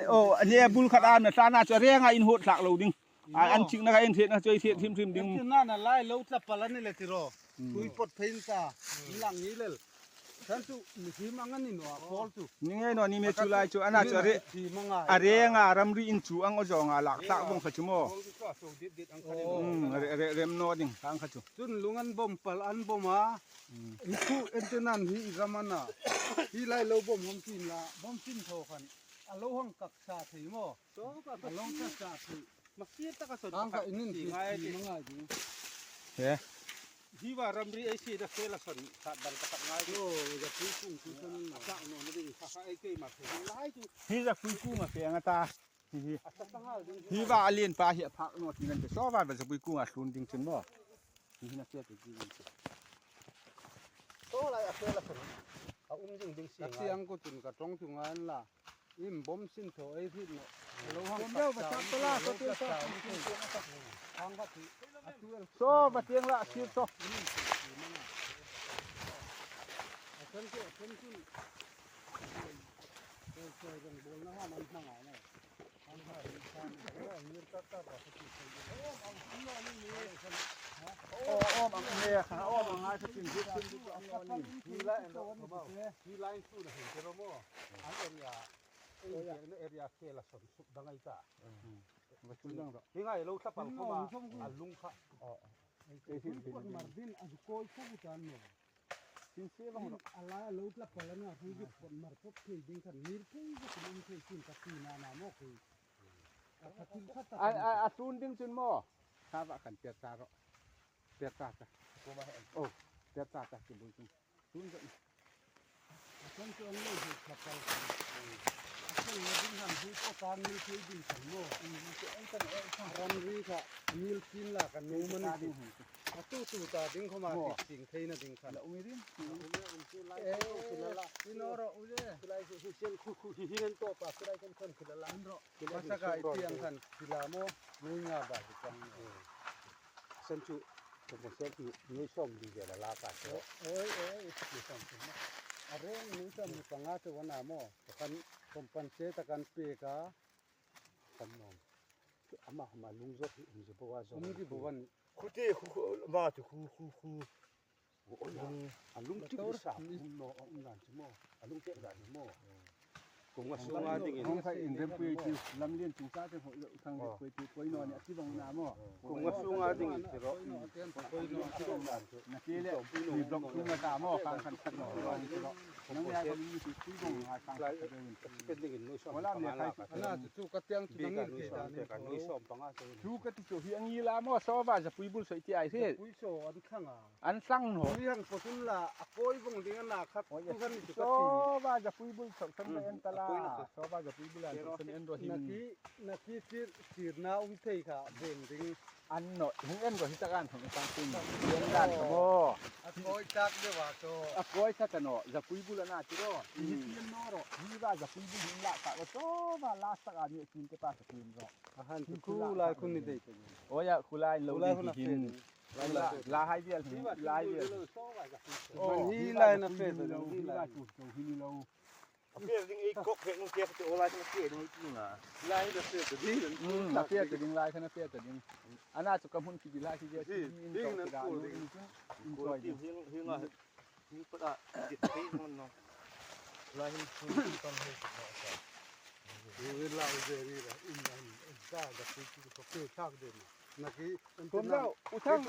โอ้อันนี้บุลขัดอันน่ะซานาจะเรียงอินโหดสักเราดิ้งอันชิงนะครับอินเทนนะช่วยเทียทิมดิ้งนั่นน่ะไล่เราจะปลานี่เลยทีรอคุยปดเพนตาหลังนี้เลยฉันสุมีทีมังนี่หนัวพอลสุนี่ไงหน่อยนี่เมจูไลจูอันน่ะจะเรียอะไรงารำรีอินจูอังก็จงหลักสักบงขจุโมเรมโนดิ้งทางขจุจุนลุงอันบ่มปลอันบ่มาอีกูเอ็นเตนันฮีอีกามันน่ะฮีไล่เราบ่มผมกินละบ่มกินโทกันอะโลหังกักษาถีโมโตก็อะโลกักษาถีมักเสียตะกะสดก็อินนี่ง่ายมังง่ายดิเฮ้ฮีว่ารำรีไอซีดะเฟละสันขาดดันตะง่ายโอ้จะคุยกุ้งคือนั่นน่ะสักโน่นนี่ข้าไอ้เกยมาถึงหลายจุฮีจะคุยกู้มาเฟียงตาฮีว่าเลียนปลาเหี้ยพักโน่นที่นั่นจะซ้อว่าจะคุยกู้อ่ะซุนดิ้งชนบ่ฮีน่ะเสียตัวจริงโตอะไรอะเฟละสันเอาจริงเสียงก็จุนกะตรงจุงอันล่ะอิ่มบ่มสิ้นโถไอ้ที่เนี่ยเราห้องเดียวมาจับตลาดก็เตี้ยทางก็ถือโซ่มาเตียงละชีพโซ่ฉันก็เคยกันบนนะฮะมันมาไงเนี่ยทางก็ทางก็มีตัดแบบที่โอ้เอาข้างนอกนี่มีโอ้มันเนี่ยขาโอ้มันง่ายสุดที่อันนี้มีไลน์มีไลน์สู้นะเห็นเจอมั้ยอันเอเรียเคละสนสุดดังไงจ้ามาช่วยดังก็ยังไงเราถ้าปั่นเข้ามาอันลุงค่ะอ๋อไอ้ที่คนมาดินอันโกยเข้าจานเนี่ยสิ่งเสียบ้างอะไรเราถ้าปั่นแล้วนะคือคนมาพบที่ดินขันมีที่ก็เป็นที่กินกับที่นาโมคืออาซูนดิ้งจุนโม่ข้าวขันเปียตาโรเปียตาจ้ะโอ้เปียตาจ้ะจุนบุญจุนซูนก็ฉันจะเอาเรื่องขับไปฉันมาดิ้งหันที่ก็การมีที่ดินขันโม่รันรีค่ะมีกินละกันนูมันดิ้งตู้ตาดิ้งเข้ามาสิ่งที่น่ะดิ้งขันแล้วอุ้ยดิ้งนี่นอร์อุ้ยคือไรคือเช่นคู่ที่เห็นตัวปากคือไรคนคือละล้านภาษากายเตียงขันศิลาโมนุ้ยงาบาดจังฉันจุผมจะเซ็ตนุ้ยส้มดีเจละลาปากโอ้ยนุ้ยส้มถึงนะอะไรนุ้ยส้มมีปังอาตัวนาโมกันผมปันเจตกันเปียกากันนมอามาลุงจบลุงจะบอกว่าลุงที่บอกว่าคู่ที่มาถึงคู่ลุงที่รู้สับลุงโน่งานชั่วโมงลุงเจ็บแบบชั่วโมงผมว่าช่วงนั้นจริงๆใครอินเดียปุยที่ลำเลียนจุงซาจะหัวทางปุยที่ปุยนอนเนี่ยที่บางนาโม่ผมว่าช่วงนั้นจริงๆที่เราปุยนอนที่บางนานักเรียนมีบล็อกจุงมาตาโม่ฟังขันขันหน่อยที่เราน้องยาก็มีที่คุยงหาฟังกันเป็นจริงๆนุ้ยส้มเวลาเนี่ยใครน่าจะจูกระเตียงจุดนั้นนุ้ยส้มแต่กันนุ้ยส้มปังอาจูกระติกเฮียงยีลาโม่ซ้อว่าจะปุยบุญสวยที่ไอ้ที่ปุยโซ่อันข้างอันสั่งหนูเรื่องปทุนละโอยบงเดียนนะครับทุกท่านซ้อว่าจะปุยบุญสดสันเอ็นตลาซ้อว่าจะปุยบุญสันเอ็นโรฮิมนาทีสีนาเทยค่ะเด่นจริงอันหน่อยถึงเอ็นโรฮิตการของตังคุนเรียนด้านโม่โอยจักเดี๋ยวว่าโตโอยสักหน่อยจะปุยบุญนาจิโร่ฮิตยันโน่โร่ฮิว่าจะปุยบุญละแต่ว่าซ้อว่าลาสักอันนี้กินจะป้าสักทีมก็อาหารคู่ลายคุณนี่ได้โอ้ยคู่ลายเราได้กินลาให้เดียลลายเดียลโอ้ฮีลายนะเฟสเราฮีลายจุดฮีเราเพื่อนจริงๆก็เพื่อนเกี่ยวกับตัวลายที่มันเกี่ยวตรงนี้จริงอ่ะลายจะเฟสดีเฟียจะดึงลายขนาดเฟียจะดึงอันน่าจะกำหุ่นกินลายที่เดียวที่ดึงนั่นกูดึงกูดึงเฮียงอ่ะนี่ก็ได้จิตที่มันเนาะลายที่ตอนนี้เวลาเจรีละอินนั้นจ้าจะคุยกับเพื่อนชากเดินนักที่ผมแล้วอุทัง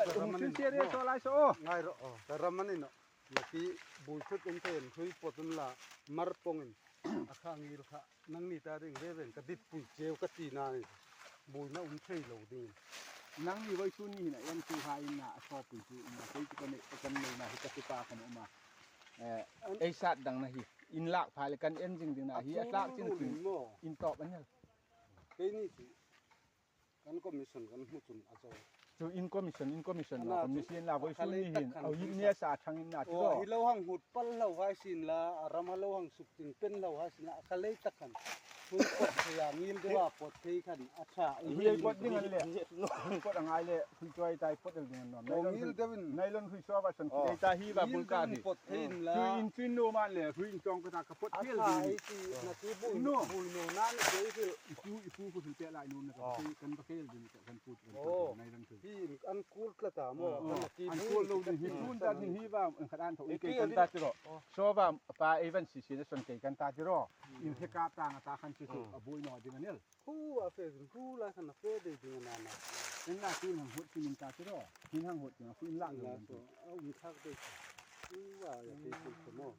ถึงเชียร์เรียกโซลายโซง่ายหรอแต่รำมันนี่เนาะนักที่บุญชุดเอ็นเทนคุยปตุนละมารปงอินข้างนี้ลูกค้านั่งนี่ตาเร่งเร่งกระดิบปุ๋ยเจียวกระตีนานี่บุญน่าอุ้มเชยเหล่าดีนั่งนี่ไว้ชุนนี่นะยังคือหายน่ะชอบปุ๋ยปุ๋ยนะปุ๋ยกันเนี่ยกันเนี่ยนะที่กระตุกปลาขนมมาไอสัตว์ดังนะฮิอินลักพายกันเอ็นจริงจริงนะฮิอัตลักจริงจริงอินตอบอันนี้เฮ้ยนี่สิกันก็มิชชั่นกันมุจุนอาจารย์จูอินคอมมิชชั่นนะคอมมิชชั่นลาไว้ชุนนี่หินเอายินเนี่ยสาทางอินนะที่ก็ฮิโลหังหุดปัลเราไว้สินละรำฮัลโลหังสุกติงเป็นเราไว้สินละเขาเลยตักกัน พุ่งกดอย่างนี้เรียกว่าปดที่ขันอัชา เฮียปดนี่มันแหละปดอะไรเลยคุณช่วยใจปดอย่างนั้นในเรื่องคือชอบว่าสันติใจฮีแบบบุญการที่ ปดที่แล้ว คืออินฟินโนมันเลยคืออินจองกระตากระปด อั เที่ยว ชา ดี ที่นาทีบุญโนนั่นคือ อีฟูก็คือเตะลายนู่นนะครับกันตะเกียบดีกันพูดกันในเรื่องคือ ที่อันคูลกระตาโมนาที อัน บุ กู ญ รู้ดีฮิพูนแต่ที่ฮีว่าขนาดเขาอีกกันตาจิโร่ชอบว่าปลาเอวันสิสิสันติกันตาจิโร่อินเทกาต่างตาคันชิสุบุยหน่อยจริงเนี่ย คู่อาเฟซคู่ละขนาดเฟซดีจริงนะนะ เป็นหน้าที่ของหุ่นที่มินตาจิโร่ที่ห้างหุ่นอย่างฟื้นล่างเลย เอาวิทักด้วยคู่ว่าอย่างที่สุดสมอง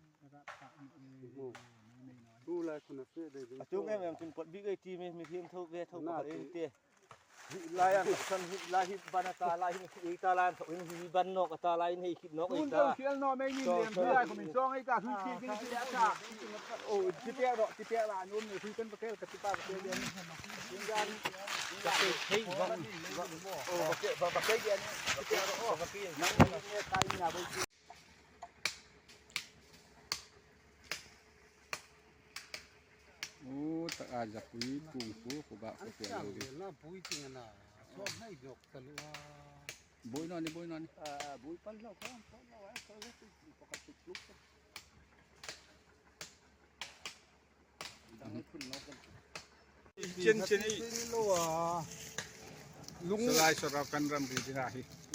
คู่ละขนาดเฟซดีจริง จุ๊บแม่เป็นปดบิ๊กไอทีมีทีมทุกเวทุกประเทศเตี้ยลายอันสันลายฮิบานตาลายฮิตาลานฮิบันนกตาลายนี่คิดนก คุ อี ณ ก ต้อ ตาง เขียนนอไม่มีเรียนเพื่อคุณมินซองไอ้ตาคือคิดกันที่แล้วค่ะโอ้จิเปียดอกจิเปียลานุ่นคือกันประเทศกับที่ป้าประเทศเรียนยิงกันจะไปเฮ้ยบังโอ้ประเทศประเทศเรียนจิเปียดอกประเทศนั่งเนี่ยตายเนี่ยไปโอ้ตาอาจจะคุยกุ้งฟูขบะ อัน เสีย จัง เลย นะปุ้ยจริงนะชอบให้ยกตลอด บุยนอนนี่บุยนอน บุ้ยปั้นแล้วครับปั้นแล้วเขาก็ติดปกติลุกดังขึ้นนกกัน เจนเจนี่ ลุง สลายสระกันรำดีที่ไหน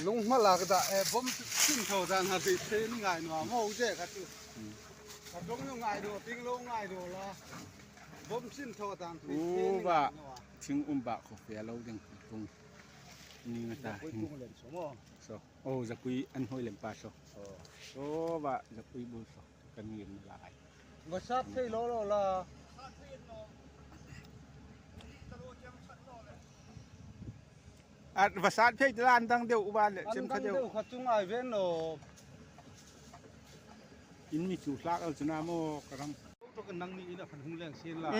ลุงมาลากได้ผมขึ้นเท่าดันหาสิเทนง่ายหน่อยมั่วเจ๊ครับจุกระดงง่ายดูปิ้งลงง่ายดูละผมขึ้นเท่าดันสิเทนง่ายหน่อย ถึงบะขอเฟียเราจังตรงนี่มาตา ปุ้ยกุ้งเล่นสมอ โอ้จะคุยอันห้อยเลมปาโอ้บะจะคุยบุษกันเงินหลาย มาซับเทโลโลละ อัดภาษาเพจร้านตั้งเดียวอุบาลเลย อัน เช่น นั้ เขา น เดียว เดี๋ยวเขาจุงไอเวนโอ อินมีจูลากเอาชนะโมกระร ตัวกันนั่งนี่นะพันหุ่นแรงเสียนละ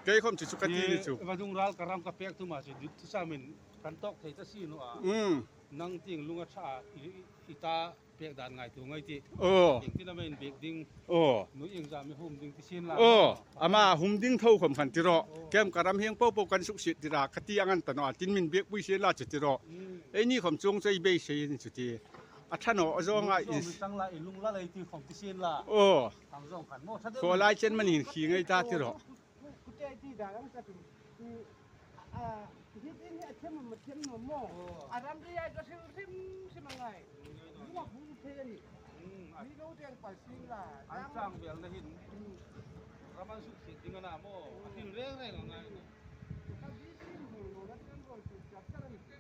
เกยคมจุสุกตีนี่จู มาจุงรัลกระรำกระเปียกทุมาสิดุทุสามินกันตอกเทตสีนัวนั่งติงลุงอาชาอีตาเปียกด่านไงตัวไงจีเองที่นั่นเป็นเบียกดิ้ง โอ้ หนูเองจะมีหุ่มดิ้งที่เสียนละ โอ้อามาหุ่มดิ้งเท่าขมขันติรอแก้มกระรำเฮียงเป้าปกันสุขสิติราคติอังันตนอตินมินเบียกบุยเสียลาจุติรอไอ้นี่ขมจงใจเบยเสียนจุติอัฐานอจงไง ตั้งละลุงละเลยที่ของที่เสียนละ โอ้ ทางจงขันโม่ชัด ขอลายเช่นมันหินขี้ไงตาติรอ กูใจที่ด่าแล้วจะเป็นคือที่นี่เชื่อมันเชื่อมันโม่อารามที่ใหญ่ก็เชื่อใช่ไหมไงมั่วผู้เทนี่นี่รู้เรื่องไปสิ่งละ อันจังเบียงนะหินประมาณสุดสิจริงนะโม่ที่เรื่องอะไรกันไง ถ้าดีสิ่งหนึ่งเราเรื่องก็จะจัดการ